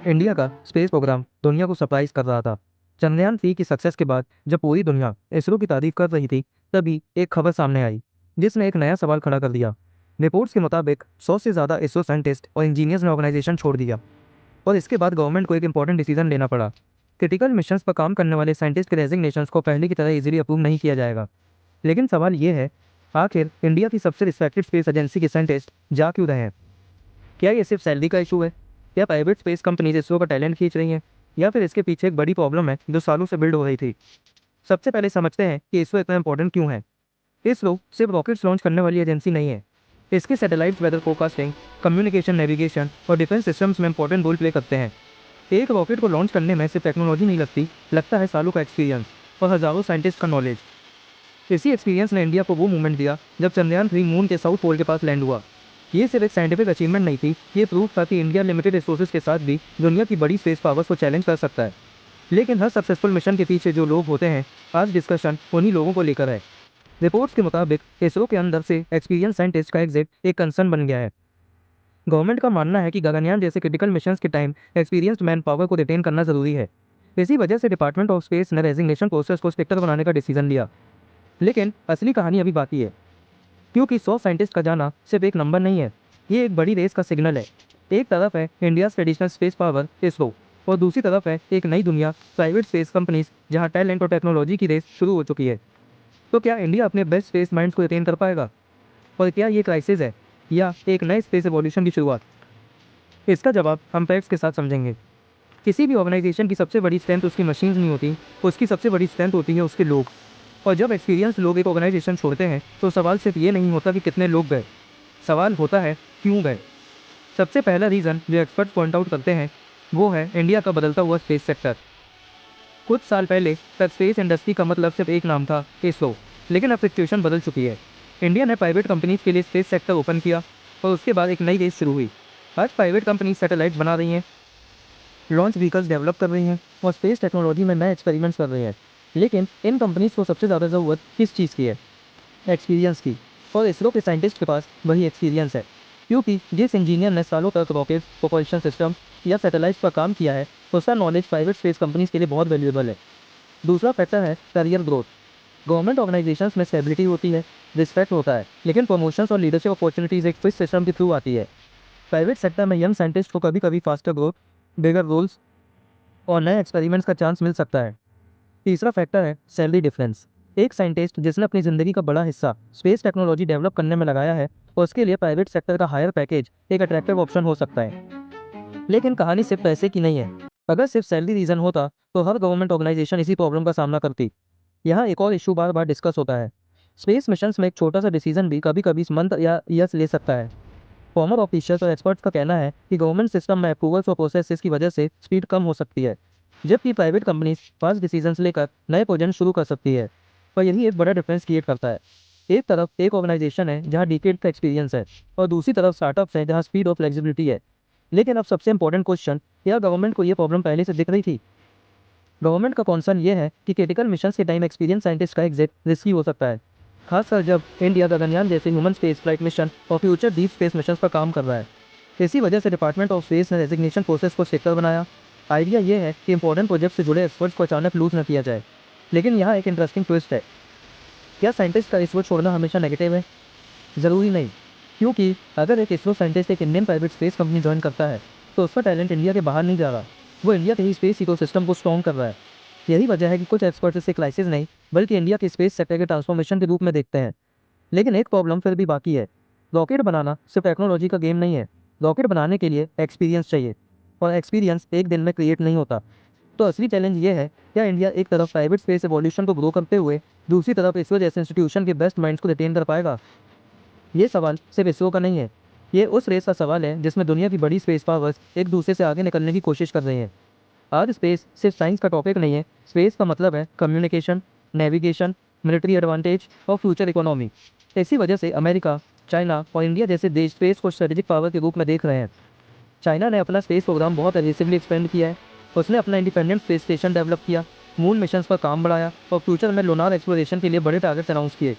India का space programme दुनिया को सरप्राइज कर रहा था। चंद्रयान 3 की सक्सेस के बाद जब पूरी दुनिया इसरो की तारीफ कर रही थी, तभी एक खबर सामने आई जिसने एक नया सवाल खड़ा कर दिया। रिपोर्ट्स के मुताबिक 100 से ज़्यादा इसरो साइंटिस्ट और इंजीनियर्स ने ऑर्गेनाइजेशन छोड़ दिया और इसके बाद गवर्नमेंट को एक इंपॉर्टेंट डिसीजन लेना पड़ा। क्रिटिकल मिशंस पर काम करने वाले साइंटिस्ट के रेजिग्नेशंस को पहले की तरह इजीली अप्रूव नहीं किया जाएगा। लेकिन सवाल ये है, आखिर इंडिया की सबसे रिस्पेक्टेड स्पेस एजेंसी के साइंटिस्ट जा क्यों रहे हैं? क्या ये सिर्फ सैलरी का इशू है, या प्राइवेट स्पेस कंपनीज इसरो का टैलेंट खींच रही हैं, या फिर इसके पीछे एक बड़ी प्रॉब्लम है जो सालों से बिल्ड हो रही थी? सबसे पहले समझते हैं कि इसरो इतना इंपॉर्टेंट क्यों है। इसरो सिर्फ रॉकेट्स लॉन्च करने वाली एजेंसी नहीं है। इसके satellites, weather forecasting, communication, navigation और डिफेंस सिस्टम्स में इंपॉर्टेंट रोल प्ले करते हैं। एक रॉकेट को लॉन्च करने में सिर्फ टेक्नोलॉजी नहीं लगती, लगता है सालों का एक्सपीरियंस और हजारों साइंटिस्ट का नॉलेज। इसी एक्सपीरियंस ने इंडिया को वो मूवमेंट दिया जब चंद्रयान 3 मून के साउथ पोल के पास लैंड हुआ। ये सिर्फ एक साइंटिफिक अचीवमेंट नहीं थी, ये प्रूफ था कि इंडिया लिमिटेड रिसोर्सेज के साथ भी दुनिया की बड़ी स्पेस पावर्स को चैलेंज कर सकता है। लेकिन हर सक्सेसफुल मिशन के पीछे जो लोग होते हैं, आज डिस्कशन उन्हीं लोगों को लेकर है। रिपोर्ट्स के मुताबिक इसरो के अंदर से एक्सपीरियंस साइंटिस्ट का एग्जिट एक कंसर्न बन गया है। गवर्नमेंट का मानना है कि गगनयान जैसे क्रिटिकल मिशन के टाइम एक्सपीरियंस्ड मैन पावर को रिटेन करना जरूरी है। इसी वजह से डिपार्टमेंट ऑफ स्पेस ने रेजिग्नेशन प्रोसेस को स्ट्रिक्टर बनाने का डिसीजन लिया। लेकिन असली कहानी अभी बाकी है, क्योंकि 100 साइंटिस्ट का जाना सिर्फ एक नंबर नहीं है, ये एक बड़ी रेस का सिग्नल है। एक तरफ है India traditional space power ISRO, और दूसरी तरफ है एक नई दुनिया, प्राइवेट स्पेस कंपनीज, जहां टैलेंट और टेक्नोलॉजी की रेस शुरू हो चुकी है। तो क्या इंडिया अपने बेस्ट स्पेस माइंड्स को रिटेन कर पाएगा? और क्या ये क्राइसिस है या एक नए स्पेस एवोल्यूशन की शुरुआत? इसका जवाब हम फैक्ट्स के साथ समझेंगे। किसी भी ऑर्गेनाइजेशन की सबसे बड़ी स्ट्रेंथ उसकी मशीन्स नहीं होती, उसकी सबसे बड़ी स्ट्रेंथ होती है उसके लोग। और जब एक्सपीरियंस लोग एक ऑर्गेनाइजेशन छोड़ते हैं, तो सवाल सिर्फ ये नहीं होता कि कितने लोग गए, सवाल होता है क्यों गए। सबसे पहला रीज़न जो एक्सपर्ट पॉइंट आउट करते हैं, वो है इंडिया का बदलता हुआ स्पेस सेक्टर। कुछ साल पहले तक स्पेस इंडस्ट्री का मतलब सिर्फ एक नाम था, इसरो। लेकिन अब सिचुएशन बदल चुकी है। इंडिया ने प्राइवेट कंपनीज के लिए स्पेस सेक्टर ओपन किया और उसके बाद एक नई रेस शुरू हुई। आज प्राइवेट कंपनीज सैटेलाइट बना रही हैं, लॉन्च व्हीकल्स डेवलप कर रही हैं और स्पेस टेक्नोलॉजी में नए एक्सपेरिमेंट्स कर रही हैं। लेकिन इन कंपनीज को सबसे ज़्यादा ज़रूरत किस चीज़ की है? एक्सपीरियंस की। और इसरो के साइंटिस्ट के पास वही एक्सपीरियंस है, क्योंकि जिस इंजीनियर ने सालों तक रॉकेट, प्रोपल्शन सिस्टम या सैटेलाइट्स पर काम किया है, उसका नॉलेज प्राइवेट स्पेस कंपनीज के लिए बहुत वैल्यूएबल है। दूसरा फैक्टर है करियर ग्रोथ। गवर्नमेंट ऑर्गेनाइजेशंस में स्टेबिलिटी होती है, रिस्पेक्ट होता है, लेकिन प्रमोशंस और लीडरशिप अपॉर्चुनिटीज़ एक फिक्स सिस्टम के थ्रू आती है। प्राइवेट सेक्टर में यंग साइंटिस्ट को कभी कभी फास्टर ग्रोथ, बिगर रोल्स और नए एक्सपेरिमेंट्स का चांस मिल सकता है। तीसरा फैक्टर है सैलरी डिफरेंस। एक साइंटिस्ट जिसने अपनी ज़िंदगी का बड़ा हिस्सा स्पेस टेक्नोलॉजी डेवलप करने में लगाया है, और उसके लिए प्राइवेट सेक्टर का हायर पैकेज एक अट्रैक्टिव ऑप्शन हो सकता है। लेकिन कहानी सिर्फ पैसे की नहीं है। अगर सिर्फ सैलरी रीज़न होता, तो हर गवर्नमेंट ऑर्गेनाइजेशन इसी प्रॉब्लम का सामना करती। यहाँ एक और इशू बार बार डिस्कस होता है। स्पेस मिशंस में एक छोटा सा डिसीजन भी कभी कभी मंथ या ईयर्स ले सकता है। फॉर्मर ऑफिशियल्स और एक्सपर्ट्स का कहना है कि गवर्नमेंट सिस्टम में अप्रूवल्स और प्रोसेसेस की वजह से स्पीड कम हो सकती है, जबकि प्राइवेट कंपनीज फास्ट डिसीजंस लेकर नए प्रोजेक्ट शुरू कर सकती है। पर यही एक बड़ा डिफरेंस क्रिएट करता है। एक तरफ एक ऑर्गेनाइजेशन है जहां डिकेड का एक्सपीरियंस है, और दूसरी तरफ स्टार्टअप्स हैं जहां स्पीड और फ्लेक्सिबिलिटी है। लेकिन अब सबसे इंपॉर्टेंट क्वेश्चन, क्या गवर्नमेंट को ये प्रॉब्लम पहले से दिख रही थी? गवर्नमेंट का कॉन्सर्न ये है कि क्रिटिकल मिशन के टाइम एक्सपीरियंस साइंटिस्ट का एग्जिट रिस्की हो सकता है, खासकर जब इंडिया गगनयान जैसे ह्यूमन स्पेस फ्लाइट मिशन और फ्यूचर डीप स्पेस मिशन पर काम कर रहा है। इसी वजह से डिपार्टमेंट ऑफ स्पेस ने रेजिग्नेशन प्रोसेस को स्ट्रिक्टर बनाया। आइडिया ये है कि इंपॉर्टेंट प्रोजेक्ट से जुड़े एक्सपर्ट्स को अचानक लूज न किया जाए। लेकिन यहाँ एक इंटरेस्टिंग ट्विस्ट है। क्या साइंटिस्ट का इसरो छोड़ना हमेशा नेगेटिव है? ज़रूरी नहीं, क्योंकि अगर एक इसरो साइंटिस्ट एक Indian private space company join करता है, तो उसका टैलेंट इंडिया के बाहर नहीं जा रहा, वो इंडिया के ही स्पेस इकोसिस्टम को स्ट्रॉन्ग कर रहा है। यही वजह है कि कुछ एक्सपर्ट्स इसे क्राइसिस नहीं, बल्कि इंडिया के स्पेस सेक्टर के ट्रांसफॉर्मेशन के रूप में देखते हैं। लेकिन एक प्रॉब्लम फिर भी बाकी है। रॉकेट बनाना सिर्फ टेक्नोलॉजी का गेम नहीं है। रॉकेट बनाने के लिए एक्सपीरियंस चाहिए, और एक्सपीरियंस एक दिन में क्रिएट नहीं होता। तो असली चैलेंज ये है, क्या इंडिया एक तरफ प्राइवेट स्पेस एवोल्यूशन को ग्रो करते हुए दूसरी तरफ इसरो जैसे इंस्टीट्यूशन के बेस्ट माइंड्स को रिटेन कर पाएगा? ये सवाल सिर्फ इसरो का नहीं है, ये उस रेस का सवाल है जिसमें दुनिया की बड़ी स्पेस पावर्स एक दूसरे से आगे निकलने की कोशिश कर रही हैं। आज स्पेस सिर्फ साइंस का टॉपिक नहीं है, स्पेस का मतलब है कम्युनिकेशन, नेविगेशन, मिलिट्री एडवांटेज और फ्यूचर इकोनॉमी। इसी वजह से अमेरिका, चाइना और इंडिया जैसे देश स्पेस को स्ट्रेटेजिक पावर के रूप में देख रहे हैं। चाइना ने अपना स्पेस प्रोग्राम बहुत एग्रेसिवली एक्सपेंड किया है। उसने अपना इंडिपेंडेंट स्पेस स्टेशन डेवलप किया, मून मिशन पर काम बढ़ाया और फ्यूचर में लूनार एक्सप्लोरेशन के लिए बड़े टारगेट्स अनाउंस किए।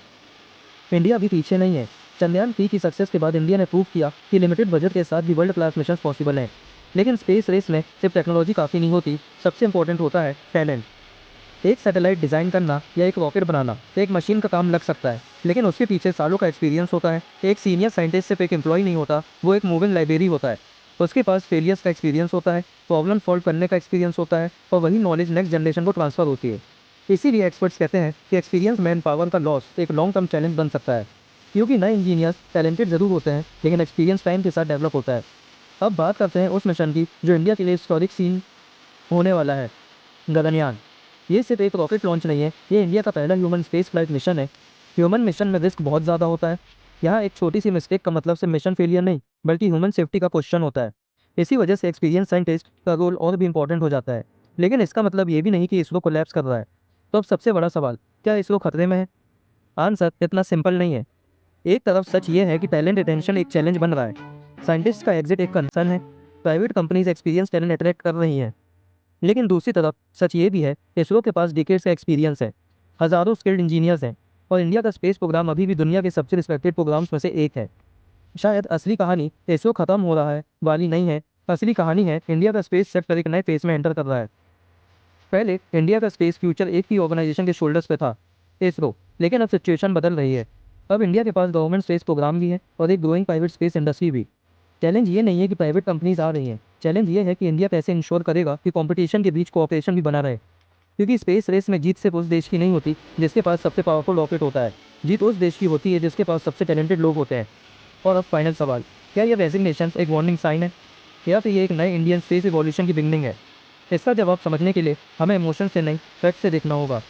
इंडिया भी पीछे नहीं है। चंद्रयान 3 की सक्सेस के बाद इंडिया ने प्रूव किया कि लिमिटेड बजट के साथ भी वर्ल्ड क्लास मिशन पॉसिबल हैं। लेकिन स्पेस रेस में सिर्फ टेक्नोलॉजी काफ़ी नहीं होती, सबसे इंपॉर्टेंट होता है टैलेंट। एक सैटेलाइट डिज़ाइन करना या एक रॉकेट बनाना एक मशीन का काम लग सकता है, लेकिन उसके पीछे सालों का एक्सपीरियंस होता है। एक सीनियर साइंटिस्ट सिर्फ एक एम्प्लॉय नहीं होता, वो एक मूविंग लाइब्रेरी होता है। उसके पास फेलियर्स का एक्सपीरियंस होता है, प्रॉब्लम सॉल्व करने का एक्सपीरियंस होता है, और वही नॉलेज नेक्स्ट जनरेशन को ट्रांसफर होती है। इसीलिए एक्सपर्ट्स कहते हैं कि एक्सपीरियंस मैन पावर का लॉस एक लॉन्ग टर्म चैलेंज बन सकता है, क्योंकि नए इंजीनियर्स टैलेंटेड ज़रूर होते हैं, लेकिन एक्सपीरियंस टाइम के साथ डेवलप होता है। अब बात करते हैं उस मिशन की जो इंडिया के लिए हिस्टोरिक सीन होने वाला है, गगनयान। ये सिर्फ एक रॉकेट लॉन्च नहीं है, ये इंडिया का पहला ह्यूमन स्पेस फ्लाइट मिशन है। ह्यूमन मिशन में रिस्क बहुत ज़्यादा होता है। यहाँ एक छोटी सी मिस्टेक का मतलब सिर्फ मिशन फेलियर नहीं, बल्कि ह्यूमन सेफ्टी का क्वेश्चन होता है। इसी वजह से एक्सपीरियंस साइंटिस्ट का रोल और भी इंपॉर्टेंट हो जाता है। लेकिन इसका मतलब ये भी नहीं कि इसरो कोलैप्स कर रहा है। तो अब सबसे बड़ा सवाल, क्या इसरो खतरे में है? आंसर इतना सिंपल नहीं है। एक तरफ सच ये है कि टैलेंट रिटेंशन एक चैलेंज बन रहा है, साइंटिस्ट का एग्जिट एक कंसर्न है, private companies experience talent attract कर रही हैं। लेकिन दूसरी तरफ सच ये भी है कि इसरो के पास डिकेड्स का एक्सपीरियंस है, हज़ारों स्किल्ड इंजीनियर्स हैं, और इंडिया का स्पेस प्रोग्राम अभी भी दुनिया के सबसे रिस्पेक्टेड प्रोग्राम्स में से एक है। शायद असली कहानी इसरो खत्म हो रहा है वाली नहीं है, असली कहानी है इंडिया का स्पेस सेक्टर एक नए फेज में एंटर कर रहा है। पहले इंडिया का स्पेस फ्यूचर एक ही ऑर्गेनाइजेशन के शोल्डर्स पे था, इसरो। लेकिन अब सिचुएशन बदल रही है। अब इंडिया के पास गवर्नमेंट स्पेस प्रोग्राम भी है और एक ग्रोइंग प्राइवेट स्पेस इंडस्ट्री भी। चैलेंज ये नहीं है कि प्राइवेट कंपनीज आ रही हैं, चैलेंज ये है कि इंडिया कैसे इंश्योर करेगा कि कंपटीशन के बीच कोऑपरेशन भी बना रहे। क्योंकि स्पेस रेस में जीत सिर्फ उस देश की नहीं होती जिसके पास सबसे पावरफुल रॉकेट होता है, जीत उस देश की होती है जिसके पास सबसे टैलेंटेड लोग होते हैं। और अब फाइनल सवाल, क्या यह रेजिग्नेशन एक वार्निंग साइन है, या फिर ये एक नए इंडियन स्पेस रिवॉल्यूशन की बिगनिंग है? इसका जवाब समझने के लिए हमें इमोशन से नहीं, फैक्ट से देखना होगा।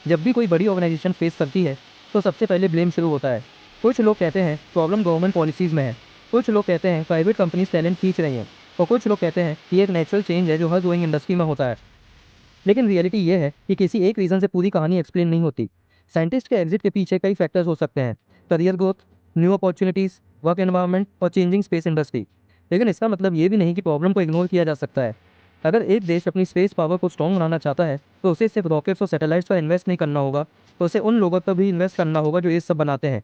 जब भी कोई बड़ी ऑर्गेनाइजेशन फेस करती है तो सबसे पहले ब्लेम शुरू होता है। कुछ लोग कहते हैं प्रॉब्लम गवर्नमेंट पॉलिसीज़ में है, कुछ लोग कहते हैं प्राइवेट कंपनीज टैलेंट खींच रही हैं, और कुछ लोग कहते हैं कि ये एक नेचुरल चेंज है जो हर ग्रोइंग इंडस्ट्री में होता है। लेकिन रियलिटी ये है कि किसी एक रीज़न से पूरी कहानी एक्सप्लेन नहीं होती। साइंटिस्ट के एग्जिट के पीछे कई फैक्टर्स हो सकते हैं, career growth, new opportunities, work environment और चेंजिंग स्पेस इंडस्ट्री। लेकिन इसका मतलब ये भी नहीं कि प्रॉब्लम को इग्नोर किया जा सकता है। अगर एक देश अपनी स्पेस पावर को स्ट्रॉन्ग बनाना चाहता है तो उसे सिर्फ रॉकेट्स और सैटेलाइट्स पर इन्वेस्ट नहीं करना होगा, तो उसे उन लोगों पर भी इन्वेस्ट करना होगा जो ये सब बनाते हैं।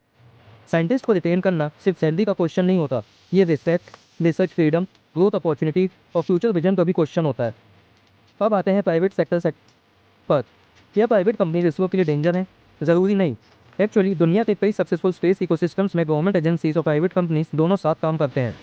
साइंटिस्ट को रिटेन करना सिर्फ सैलरी का क्वेश्चन नहीं होता, ये respect, research freedom, growth opportunity और फ्यूचर विजन का भी क्वेश्चन होता है। अब आते हैं प्राइवेट सेक्टर पर। क्या प्राइवेट कंपनी इसरो के लिए डेंजर है? ज़रूरी नहीं। एक्चुअली दुनिया के कई सक्सेसफुल स्पेस इकोसिस्टम्स में गवर्नमेंट एजेंसीज और प्राइवेट कंपनीज दोनों साथ काम करते हैं।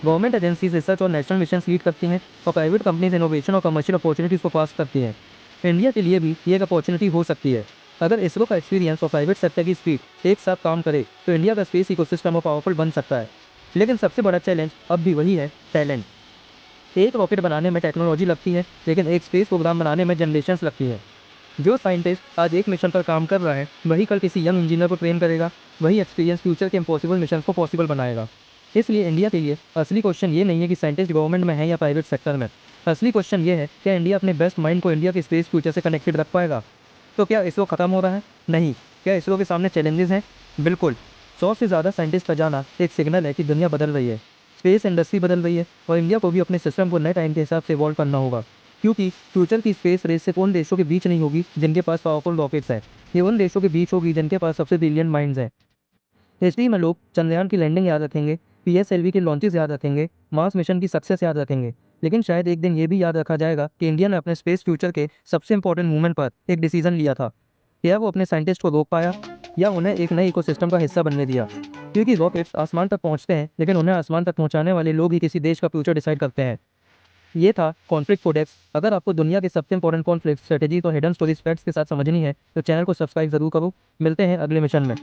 गवर्नमेंट एजेंसीज रिसर्च और नेशनल मिशन लीड करती हैं, और प्राइवेट कंपनीज इनोवेशन और कमर्शियल अपॉर्चुनिटीज़ को पास करती हैं। इंडिया के लिए भी ये एक अपॉर्चुनिटी हो सकती है। अगर इसरो का एक्सपीरियंस और प्राइवेट सेक्टर की स्पीड एक साथ काम करे तो इंडिया का स्पेस इकोसिस्टम और पावरफुल बन सकता है। लेकिन सबसे बड़ा चैलेंज अब भी वही है, टैलेंट। एक रॉकेट बनाने में टेक्नोलॉजी लगती है, लेकिन एक स्पेस प्रोग्राम बनाने में जनरेशंस लगती है। जो साइंटिस्ट आज एक मिशन पर काम कर रहा है वही कल किसी यंग इंजीनियर को ट्रेन करेगा, वही एक्सपीरियंस फ्यूचर के इम्पॉसिबल मिशन को पॉसिबल बनाएगा। इसलिए इंडिया के लिए असली क्वेश्चन ये नहीं है कि साइंटिस्ट गवर्नमेंट में है या प्राइवेट सेक्टर में। असली क्वेश्चन ये है, क्या इंडिया अपने बेस्ट माइंड को इंडिया के स्पेस फ्यूचर से कनेक्टेड रख पाएगा? तो क्या इसरो खत्म हो रहा है? नहीं। क्या इसरो के सामने चैलेंजेस हैं? बिल्कुल। 100 से ज़्यादा साइंटिस्ट का जाना एक सिग्नल है कि दुनिया बदल रही है, स्पेस इंडस्ट्री बदल रही है, और इंडिया को भी अपने सिस्टम को नए टाइम के हिसाब से इवॉल्व करना होगा। क्योंकि फ्यूचर की स्पेस रेस सिर्फ उन देशों के बीच नहीं होगी जिनके पास पावरफुल रॉकेट्स हैं, ये उन देशों के बीच होगी जिनके पास सबसे ब्रिलियंट माइंड्स हैं। हिस्ट्री में लोग चंद्रयान की लैंडिंग याद रखेंगे, पीएसएलवी के लॉन्चेस याद रखेंगे, मार्स मिशन की सक्सेस याद रखेंगे, लेकिन शायद एक दिन ये भी याद रखा जाएगा कि इंडिया ने अपने स्पेस फ्यूचर के सबसे इंपॉर्टेंट मूवमेंट पर एक डिसीजन लिया था। क्या वो अपने साइंटिस्ट को रोक पाया, या उन्हें एक नए इकोसिस्टम का हिस्सा बनने दिया? क्योंकि रॉकेट्स आसमान तक पहुंचते हैं, लेकिन उन्हें आसमान तक पहुंचाने वाले लोग ही किसी देश का फ्यूचर डिसाइड करते हैं। ये था कॉन्फ्लिक्ट कोडेक्स। अगर आपको दुनिया के सबसे इंपॉर्टेंट कॉन्फ्लिक्ट स्ट्रेटेजी और हिडन स्टोरीज फैक्ट्स के साथ समझनी है तो चैनल को सब्सक्राइब जरूर करो। मिलते हैं अगले मिशन में।